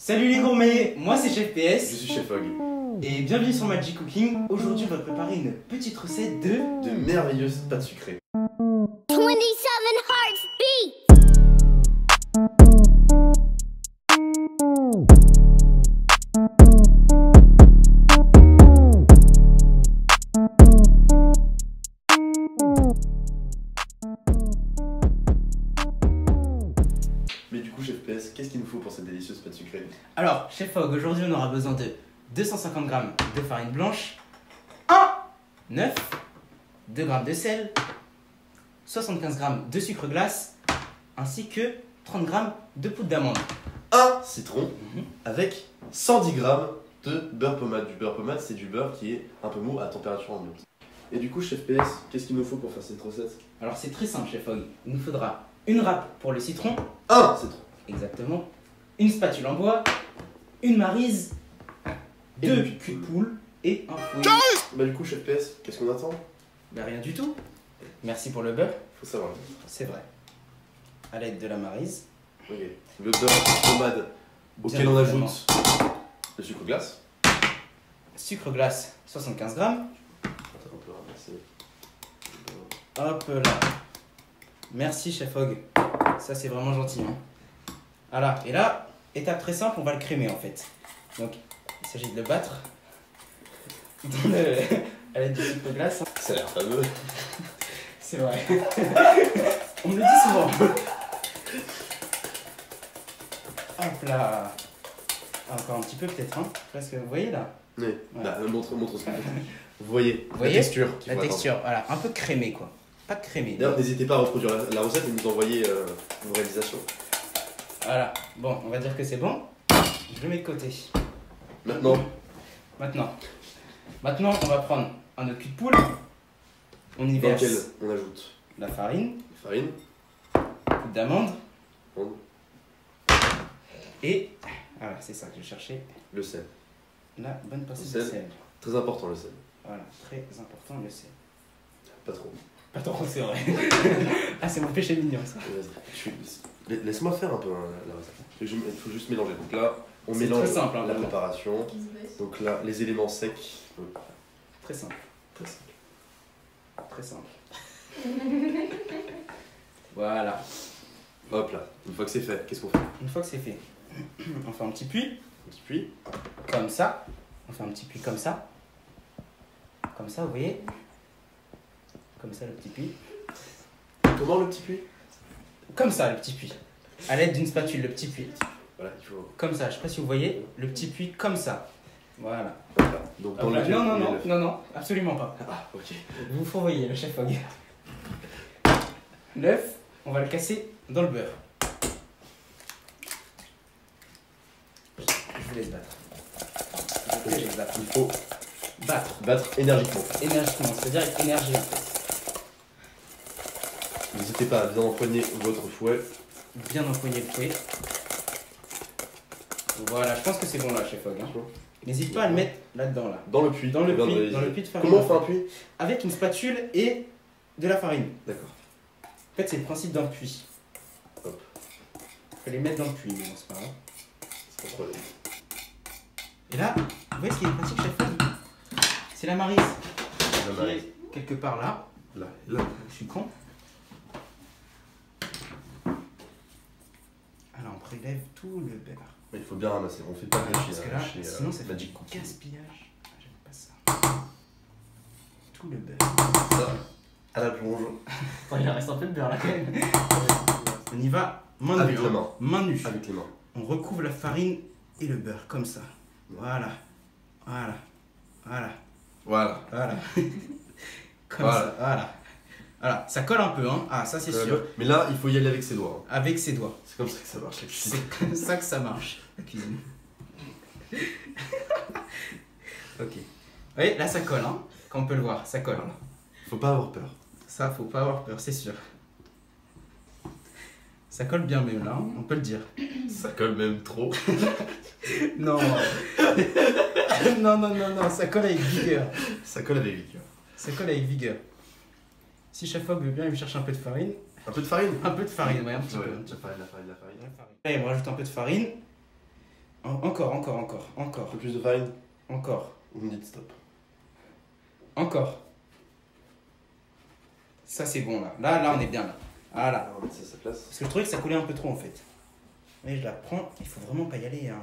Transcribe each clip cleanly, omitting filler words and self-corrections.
Salut les gourmets, moi c'est Chef Je PS suis Chef Hog. et bienvenue sur Magic Cooking. Aujourd'hui on va préparer une petite recette de merveilleuses pâtes sucrées. 27 hearts beat. Mais du coup, Chef PS, qu'est-ce qu'il nous faut pour cette délicieuse pâte sucrée? Alors Chef Hog, aujourd'hui on aura besoin de 250 g de farine blanche, un œuf, 2 g de sel, 75 g de sucre glace ainsi que 30 g de poudre d'amande. Un citron avec 110 g de beurre pommade. Du beurre pommade, c'est du beurre qui est un peu mou à température ambiante. Et du coup, Chef PS, qu'est-ce qu'il nous faut pour faire cette recette? Alors c'est très simple Chef Hog, il nous faudra une râpe pour le citron, Un citron. exactement, une spatule en bois, une maryse, Et deux le cul de culs de poule et un fouet. Bah du coup, Chef PS, qu'est-ce qu'on attend? Ben rien du tout. Merci pour le beurre, Faut savoir. c'est vrai. À l'aide de la maryse. Ok. Le beurre pommade auquel Bien on évidemment. ajoute le sucre glace. Sucre glace, 75 g. On peut ramasser. Hop là. Merci Chef Hog. Ça c'est vraiment gentil. Hein. Voilà. Et là, étape très simple, on va le crémer en fait. Donc, il s'agit de le battre à l'aide du sucre glace. Ça a l'air fameux. C'est vrai. On me le dit souvent. Hop là. Encore un petit peu peut-être. Hein. Parce que vous voyez là. Oui. Ouais. Bah, montre ce que vous voyez. Vous voyez la texture qu'il La faut attendre. texture, voilà. Un peu crémé quoi. Pas crémé. D'ailleurs, n'hésitez pas à reproduire la recette et nous envoyer vos réalisations. Voilà. Bon, on va dire que c'est bon. Je le mets de côté. Maintenant, Maintenant, on va prendre un autre cul de poule. On y dans verse lequel on ajoute la farine, la farine, poudre d'amande amande, et voilà, c'est ça que je cherchais. le sel. La bonne pincée Le de sel. sel. Très important le sel. Voilà, très important le sel. Pas trop. Pas trop, c'est vrai. Ah, c'est mon péché mignon ça. Laisse-moi faire un peu hein, la recette. Il faut juste mélanger. Donc là, on C'est mélange très simple, hein, la vraiment. préparation. Donc là, les éléments secs. Très simple, Très simple. très simple. Voilà. Hop là. Une fois que c'est fait, qu'est-ce qu'on fait? Une fois que c'est fait, on fait un petit puits, Un petit puits. comme ça. On fait un petit puits comme ça. Comme ça, vous voyez. Comme ça, le petit puits. Comment le petit puits? Comme ça, le petit puits. À l'aide d'une spatule, le petit puits. Voilà, il faut. Comme ça, je sais pas si vous voyez, le petit puits comme ça. Voilà. Hop là. Donc dans Hop là. lequel Non, non, on met non, l'œuf. non, non, absolument pas. Ah, ok. Vous fourvoyez le Chef Hog. L'œuf, on va le casser dans le beurre. Je vous laisse battre. Je battre. Il faut battre énergiquement. Énergiquement, c'est-à-dire avec énergie en fait. N'hésitez pas à bien empoigner votre fouet. Bien empoigner le fouet. Voilà, je pense que c'est bon là, Chef Hog. Hein. N'hésite pas à le mettre là-dedans là. Dans le puits. Dans le Bien de puits, réaliser. dans le puits de farine. Comment on fait un puits? Avec une spatule et de la farine. D'accord. En fait, c'est le principe d'un puits. Hop. Faut les mettre dans le puits, mais bon, c'est pas grave. C'est pas trop long. Et là, vous voyez ce qui est pratique, Chef Hog? C'est la maryse. La Qui maryse. est quelque part là. Là, là. Je suis con. Alors, on prélève tout le beurre. Mais il faut bien ramasser. On fait pas de Parce que là, chez sinon, ça fait Magic du Cooking. gaspillage. Ah, j'aime pas ça. Tout le beurre. Ça, à la plonge. Il en reste un peu de beurre là quand même. On y va main nue. Avec hein. la main. Main nue. Avec les mains. On recouvre la farine et le beurre comme ça. Voilà. Voilà. Voilà. Voilà. Voilà. Comme Voilà. ça. Voilà. Voilà. Ça colle un peu, hein. Ah, ça c'est sûr. Mais là, il faut y aller avec ses doigts. hein. Avec ses doigts. C'est comme ça que ça marche. C'est comme ça que ça marche, la cuisine. Ok. Vous voyez, là ça colle, hein. Comme on peut le voir, ça colle. Faut pas avoir peur. Ça, faut pas avoir peur, c'est sûr. Ça colle bien même là, hein, on peut le dire. Ça colle même trop. Non. Non, non, non, non, ça colle avec vigueur. Ça colle avec vigueur. Ça colle avec vigueur. Si Chef Hog veut bien, il me cherche un peu de farine. Un peu de farine. Un peu de farine, ouais, un petit Ouais, peu. la farine. Allez, on rajoute un peu de farine. Encore. Un peu plus de farine. Encore. Vous me dites stop. Encore. Ça c'est bon là. Là on est bien là. Voilà. On va mettre ça à sa place. Parce que je trouvais que ça coulait un peu trop en fait. Mais je la prends, il faut vraiment pas y aller hein,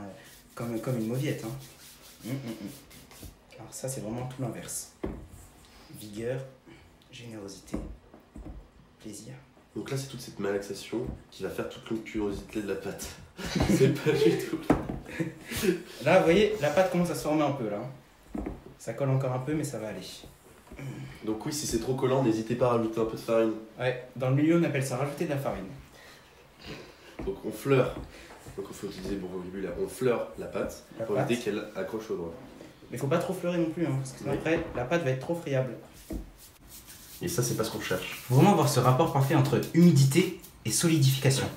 comme une mauviette. Hein. Alors ça c'est vraiment tout l'inverse. Vigueur, générosité, plaisir. Donc là c'est toute cette malaxation qui va faire toute l'onctuosité de la pâte. C'est pas du tout. Là vous voyez, la pâte commence à se former un peu là. Ça colle encore un peu mais ça va aller. Donc oui, si c'est trop collant, n'hésitez pas à rajouter un peu de farine. Ouais, dans le milieu on appelle ça rajouter de la farine. Donc on fleure. Donc il faut utiliser le bon vocabulaire. On fleure la pâte pour pâte. éviter qu'elle accroche au doigt. Mais faut pas trop fleurer non plus hein, parce que sinon après la pâte va être trop friable. Et ça c'est pas ce qu'on cherche. Faut vraiment avoir ce rapport parfait entre humidité et solidification.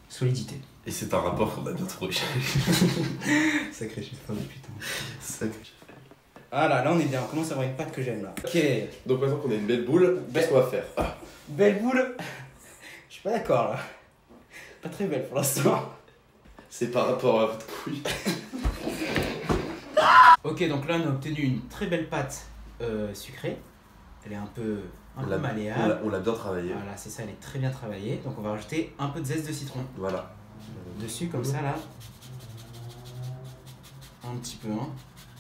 Solidité. Et c'est un rapport qu'on a bien trouvé. Sacré chef, putain. Sacré. Ah là on est bien, on commence à avoir une pâte que j'aime là. Ok. Donc maintenant qu'on a une belle boule, qu'est-ce qu'on va faire? Belle boule. Je suis pas d'accord là. Pas très belle pour l'instant. C'est par rapport à votre couille. Ok, donc là on a obtenu une très belle pâte sucrée. Elle est un peu malléable. On l'a bien travaillé. Voilà, c'est ça, elle est très bien travaillée. Donc on va rajouter un peu de zeste de citron Voilà. dessus, comme ça là. Un petit peu, hein.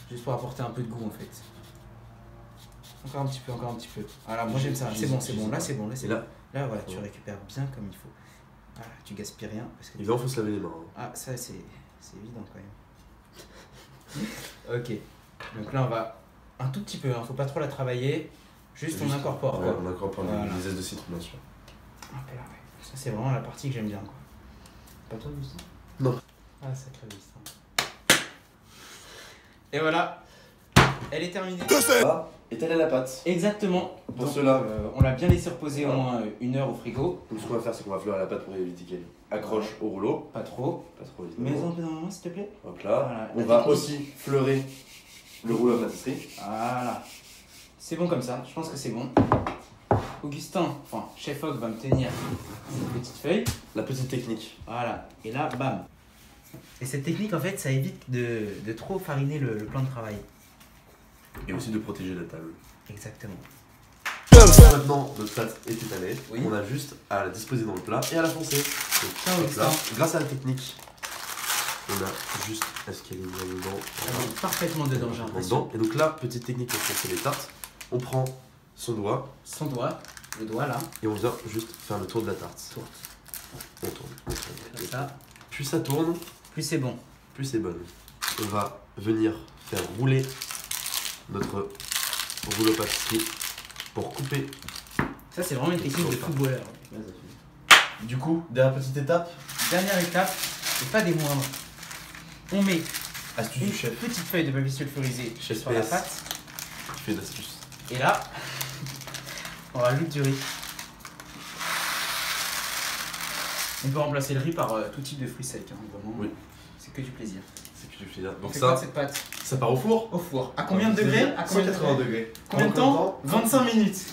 Juste pour apporter un peu de goût en fait. Encore un petit peu. Voilà, moi j'aime ça. C'est bon. Là c'est bon. Là voilà, tu récupères bien comme il faut. Voilà, tu gaspilles rien. Parce que Évidemment, il faut se laver les mains. Ah, ça c'est évident quand même. Ok. Donc là on va un tout petit peu, hein. Faut pas trop la travailler. Juste on incorpore. Ouais, Quoi. on incorpore Voilà. les zestes de citron, bien sûr. Hop là, ouais. Ça c'est vraiment la partie que j'aime bien quoi. Pas trop Augustin? Non. Ah sacré Augustin. Et voilà, elle est terminée. Ah, et telle est la pâte. Exactement. Pour Donc, cela, on l'a bien laissé reposer au moins 1 heure au frigo. donc ce qu'on va faire, c'est qu'on va fleurer la pâte pour éviter qu'elle accroche au rouleau. Pas trop. Pas trop Mais évidemment. un peu dans la main s'il te plaît. Hop là. Voilà. On va aussi fleurer le rouleau à pâtisserie. Voilà. C'est bon comme ça, je pense que c'est bon. Augustin, enfin Chef Hog va me tenir cette petite feuille. La petite technique. Voilà. Et là, bam. Et cette technique en fait, ça évite de trop fariner le plan de travail. Et aussi de protéger la table. Exactement. Maintenant, notre pâte est étalée. Oui. On a juste à la disposer dans le plat et à la foncer. Donc, Tiens, hop là, Augustin. grâce à la technique, on a juste à ce qu'elle est bien dedans. Ça rentre parfaitement dedans, j'ai l'impression. Dedans. Et donc là, petite technique pour foncer les tartes. On prend son doigt Son doigt, le doigt là. et on vient juste faire le tour de la tarte. Tourne. On tourne. Comme ça. Plus ça tourne, Plus c'est bon. plus c'est bonne. On va venir faire rouler notre rouleau pâtisserie pour couper. Ça c'est vraiment une technique de footballeur. Du coup, dernière petite étape, Dernière étape, et pas des moindres. On met astuce une du chef. petite feuille de papier sulfurisé Chef sur la PS. pâte. Tu fais d'astuce. Et là, on rajoute du riz. On peut remplacer le riz par tout type de fruits secs. Hein, vraiment. Oui. C'est que du plaisir. C'est que tu fais là. On Donc fait quoi de ça, cette pâte ça part au four. au four. À combien de degrés? À combien de 180 degrés. Combien de temps? 25 minutes.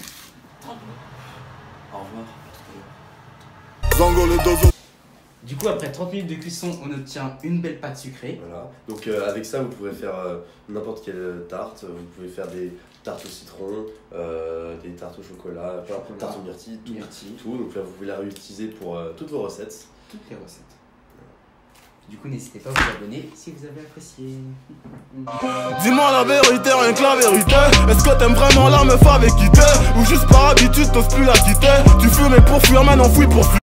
Au revoir. Du coup, après 30 minutes de cuisson, on obtient une belle pâte sucrée. Voilà. Donc avec ça, vous pouvez faire n'importe quelle tarte. Vous pouvez faire des tartes au citron, des tartes au chocolat, tartes aux myrtilles, tout. Donc là, vous pouvez la réutiliser pour toutes vos recettes. Toutes les recettes. Du coup, n'hésitez pas à vous abonner si vous avez apprécié. Dis-moi la vérité, rien que la vérité. Est-ce que t'aimes vraiment la meuf avec qui t'es? Ou juste par habitude t'oses plus la quitter? Tu fumais pour fuir, maintenant fouille pour fuir.